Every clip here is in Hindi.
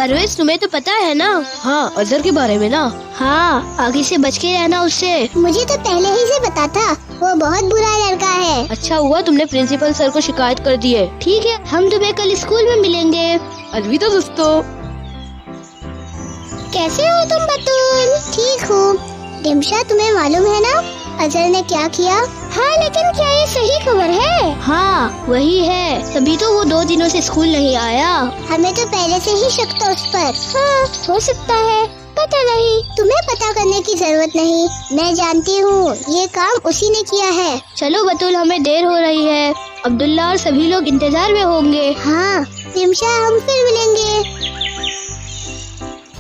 परवेज, तुम्हें तो पता है ना? हाँ, अजहर के बारे में ना। हाँ, आगे से बच के रहना उससे। मुझे तो पहले ही से पता था, वो बहुत बुरा लड़का है। अच्छा हुआ तुमने प्रिंसिपल सर को शिकायत कर दी है। ठीक है, हम तुम्हें कल स्कूल में मिलेंगे। अलविदा दोस्तों। कैसे हो तुम बतूल? ठीक हूँ। डिम्शा, तुम्हें मालूम है ना अजहर ने क्या किया? हाँ, लेकिन क्या ये सही खबर है? हाँ वही है, तभी तो वो 2 दिनों से स्कूल नहीं आया। हमें तो पहले से ही शक था उस पर। हाँ, हो सकता है, पता नहीं। तुम्हें पता करने की जरूरत नहीं, मैं जानती हूँ ये काम उसी ने किया है। चलो बतूल, हमें देर हो रही है। अब्दुल्ला और सभी लोग इंतजार में होंगे। हाँ डिम्शा, हम फिर मिलेंगे।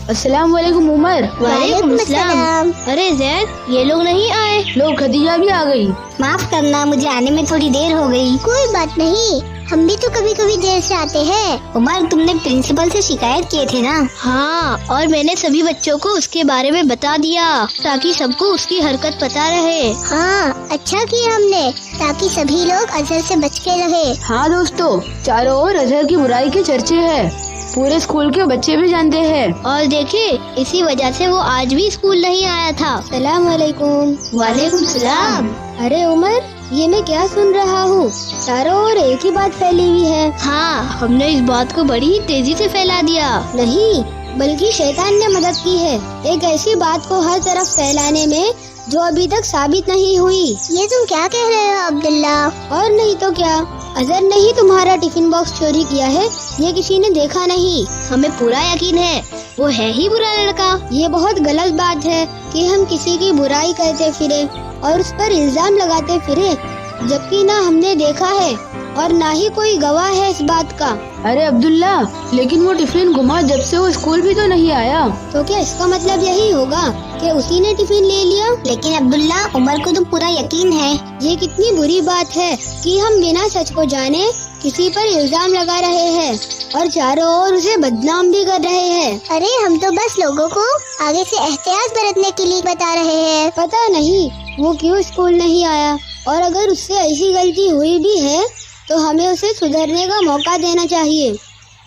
अस्सलाम वालेकुम उमर। वालेकुम अस्सलाम। अरे जैद, ये लोग नहीं आए। लोग, खदीजा भी आ गई। माफ करना, मुझे आने में थोड़ी देर हो गई। कोई बात नहीं, हम भी तो कभी कभी देर से आते हैं। उमर, तुमने प्रिंसिपल से शिकायत किए थे ना? हाँ, और मैंने सभी बच्चों को उसके बारे में बता दिया ताकि सबको उसकी हरकत पता रहे। हाँ, अच्छा किया हमने, ताकि सभी लोग अजहर से बच के रहे। हाँ दोस्तों, चारों ओर अजहर की बुराई के चर्चे हैं। पूरे स्कूल के बच्चे भी जानते हैं। और देखिए, इसी वजह से वो आज भी स्कूल नहीं आया था। सलाम वालेकुम। वालेकुम सलाम। अरे उमर, ये मैं क्या सुन रहा हूँ? चारों ओर एक ही बात फैली हुई है। हाँ, हमने इस बात को बड़ी ही तेजी से फैला दिया। नहीं, बल्कि शैतान ने मदद की है एक ऐसी बात को हर तरफ फैलाने में जो अभी तक साबित नहीं हुई। ये तुम क्या कह रहे हो अब्दुल्ला? और नहीं तो क्या, अजहर ने ही तुम्हारा टिफिन बॉक्स चोरी किया है, ये किसी ने देखा नहीं। हमें पूरा यकीन है, वो है ही बुरा लड़का। ये बहुत गलत बात है कि हम किसी की बुराई करते फिरे और उस पर इल्जाम लगाते फिरे, जबकि ना हमने देखा है और ना ही कोई गवाह है इस बात का। अरे अब्दुल्ला, लेकिन वो टिफिन गुमा जब से वो स्कूल भी तो नहीं आया। तो क्या इसका मतलब यही होगा कि उसी ने टिफिन ले लिया? लेकिन अब्दुल्ला, उमर को तो पूरा यकीन है। ये कितनी बुरी बात है कि हम बिना सच को जाने किसी पर इल्जाम लगा रहे हैं और चारों ओर उसे बदनाम भी कर रहे हैं। अरे हम तो बस लोगों को आगे से एहतियात बरतने के लिए बता रहे हैं। पता नहीं वो क्यों स्कूल नहीं आया, और अगर उससे ऐसी गलती हुई भी है तो हमें उसे सुधरने का मौका देना चाहिए।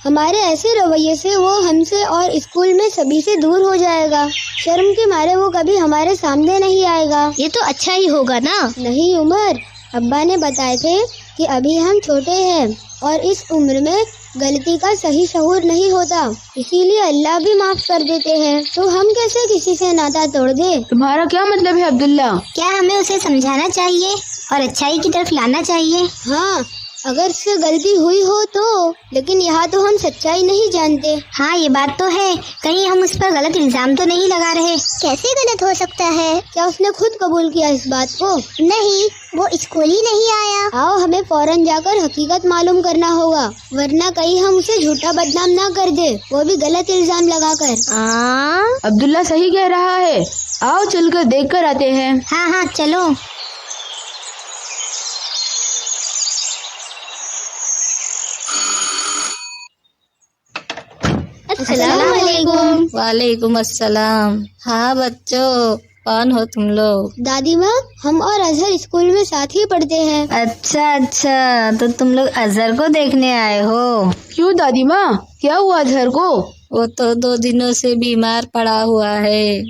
हमारे ऐसे रवैये से वो हमसे और स्कूल में सभी से दूर हो जाएगा। शर्म के मारे वो कभी हमारे सामने नहीं आएगा। ये तो अच्छा ही होगा ना? नहीं उमर, अब्बा ने बताए थे कि अभी हम छोटे हैं और इस उम्र में गलती का सही शऊर नहीं होता, इसीलिए अल्लाह भी माफ कर देते हैं। तो हम कैसे किसी से नाता तोड़ दे? तुम्हारा क्या मतलब है अब्दुल्ला? क्या हमें उसे समझाना चाहिए और अच्छाई की तरफ लाना चाहिए? हाँ, अगर उससे गलती हुई हो तो, लेकिन यहाँ तो हम सच्चाई नहीं जानते। हाँ ये बात तो है, कहीं हम उस पर गलत इल्जाम तो नहीं लगा रहे। कैसे गलत हो सकता है? क्या उसने खुद कबूल किया इस बात को? नहीं, वो स्कूल ही नहीं आया। आओ हमें फौरन जाकर हकीकत मालूम करना होगा, वरना कहीं हम उसे झूठा बदनाम ना कर दे, वो भी गलत इल्जाम लगाकर। अब्दुल्ला सही कह रहा है, आओ चलकर देख कर आते हैं। हाँ हाँ चलो। अस्सलामुअलैकुम। वालेकुम अस्सलाम। हाँ बच्चों, कौन हो तुम लोग? दादी माँ, हम और अजहर स्कूल में साथ ही पढ़ते हैं। अच्छा, तो तुम लोग अजहर को देखने आए हो? क्यों दादी माँ, क्या हुआ अजहर को? वो तो 2 दिनों से बीमार पड़ा हुआ है,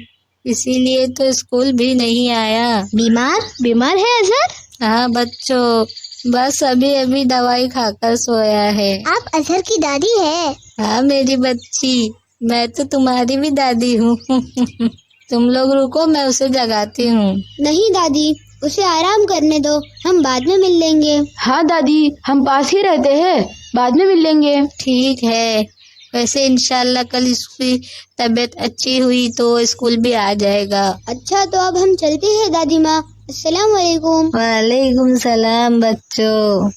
इसीलिए तो स्कूल भी नहीं आया। बीमार है अजहर? हाँ बच्चों, बस अभी अभी दवाई खाकर सोया है। आप अजहर की दादी है? हाँ मेरी बच्ची, मैं तो तुम्हारी भी दादी हूँ। तुम लोग रुको, मैं उसे जगाती हूँ। नहीं दादी, उसे आराम करने दो, हम बाद में मिल लेंगे। हाँ दादी, हम पास ही रहते हैं, बाद में मिल लेंगे। ठीक है, वैसे इंशाल्लाह कल इसकी तबीयत अच्छी हुई तो स्कूल भी आ जाएगा। अच्छा, तो अब हम चलते हैं दादी माँ। अस्सलाम वालेकुम। वालेकुम सलाम बच्चों।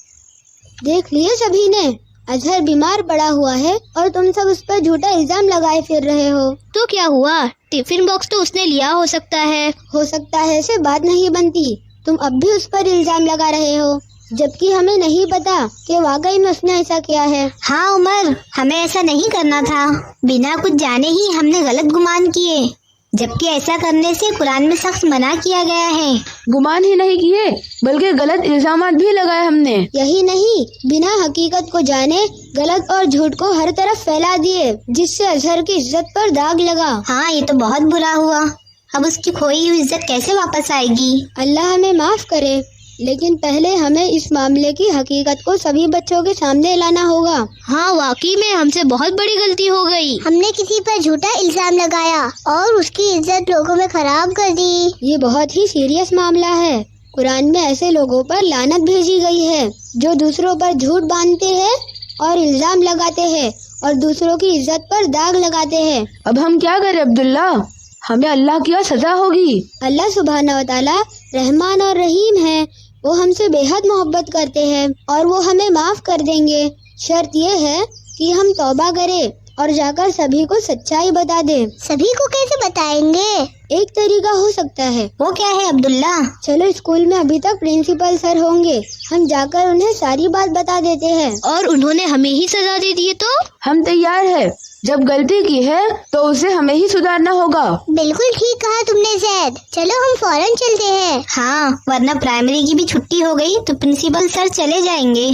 देख लिए सभी ने, अजहर बीमार पड़ा हुआ है और तुम सब उस पर झूठा इल्जाम लगाए फिर रहे हो। तो क्या हुआ? टिफिन बॉक्स तो उसने लिया हो सकता है से बात नहीं बनती। तुम अब भी उस पर इल्जाम लगा रहे हो, जबकि हमें नहीं पता कि वाकई में उसने ऐसा किया है। हाँ उमर, हमें ऐसा नहीं करना था, बिना कुछ जाने ही हमने गलत गुमान किए। जबकि ऐसा करने से कुरान में सख्त मना किया गया है। गुमान ही नहीं किए बल्कि गलत इल्जामात भी लगाए हमने। यही नहीं, बिना हकीकत को जाने गलत और झूठ को हर तरफ फैला दिए, जिससे अजहर की इज्जत पर दाग लगा। हाँ, ये तो बहुत बुरा हुआ। अब उसकी खोई हुई इज्जत कैसे वापस आएगी? अल्लाह हमें माफ करे, लेकिन पहले हमें इस मामले की हकीकत को सभी बच्चों के सामने लाना होगा। हाँ, वाकई में हमसे बहुत बड़ी गलती हो गई। हमने किसी पर झूठा इल्जाम लगाया और उसकी इज्जत लोगों में खराब कर दी। ये बहुत ही सीरियस मामला है। कुरान में ऐसे लोगों पर लानत भेजी गई है जो दूसरों पर झूठ बांधते हैं और इल्जाम लगाते हैं और दूसरों की इज्जत पर दाग लगाते हैं। अब हम क्या करें अब्दुल्ला? हमें अल्लाह की सजा होगी। अल्लाह सुब्हाना व तआला रहमान और रहीम है। वो हमसे बेहद मोहब्बत करते हैं और वो हमें माफ कर देंगे। शर्त ये है कि हम तौबा करें और जाकर सभी को सच्चाई बता दें। सभी को कैसे बताएंगे? एक तरीका हो सकता है। वो क्या है अब्दुल्ला? चलो, स्कूल में अभी तक प्रिंसिपल सर होंगे, हम जाकर उन्हें सारी बात बता देते हैं। और उन्होंने हमें ही सजा दे दी तो? हम तैयार है। जब गलती की है तो उसे हमें ही सुधारना होगा। बिल्कुल ठीक कहा तुमने ज़ैद। चलो हम फौरन चलते हैं। हाँ, वरना प्राइमरी की भी छुट्टी हो गई तो प्रिंसिपल सर चले जाएंगे।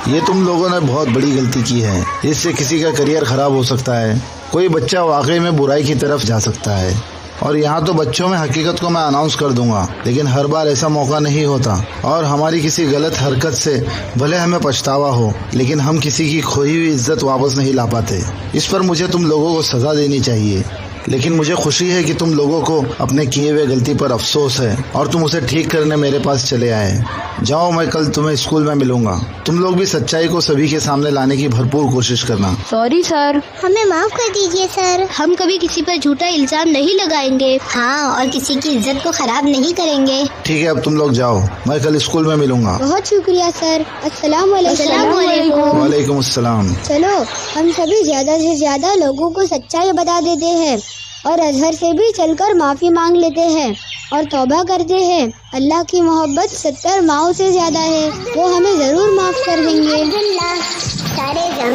ये तुम लोगों ने बहुत बड़ी गलती की है। इससे किसी का करियर खराब हो सकता है। कोई बच्चा वाकई में बुराई की तरफ जा सकता है। और यहाँ तो बच्चों में हकीकत को मैं अनाउंस कर दूंगा, लेकिन हर बार ऐसा मौका नहीं होता और हमारी किसी गलत हरकत से भले हमें पछतावा हो, लेकिन हम किसी की खोई हुई इज्जत वापस नहीं ला पाते। इस पर मुझे तुम लोगों को सजा देनी चाहिए, लेकिन मुझे खुशी है कि तुम लोगों को अपने किए हुए गलती पर अफसोस है और तुम उसे ठीक करने मेरे पास चले आए। जाओ, मैं कल तुम्हें स्कूल में मिलूंगा। तुम लोग भी सच्चाई को सभी के सामने लाने की भरपूर कोशिश करना। Sorry sir. हमें माफ कर दीजिए सर। हम कभी किसी पर झूठा इल्जाम नहीं लगाएंगे। हाँ, और किसी की इज्जत को खराब नहीं करेंगे। ठीक है, अब तुम लोग जाओ, मैं कल स्कूल में मिलूंगा। बहुत शुक्रिया सर। अस्सलाम वालेकुम। वालेकुम अस्सलाम। चलो, हम सभी ज्यादा से ज्यादा लोगों को सच्चाई बता देते हैं और अजहर से भी चलकर माफी मांग लेते हैं और तौबा करते हैं। अल्लाह की मोहब्बत 70 माओं से ज्यादा है, वो हमें जरूर माफ कर देंगे।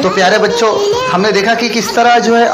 तो प्यारे बच्चों, हमने देखा कि किस तरह जो है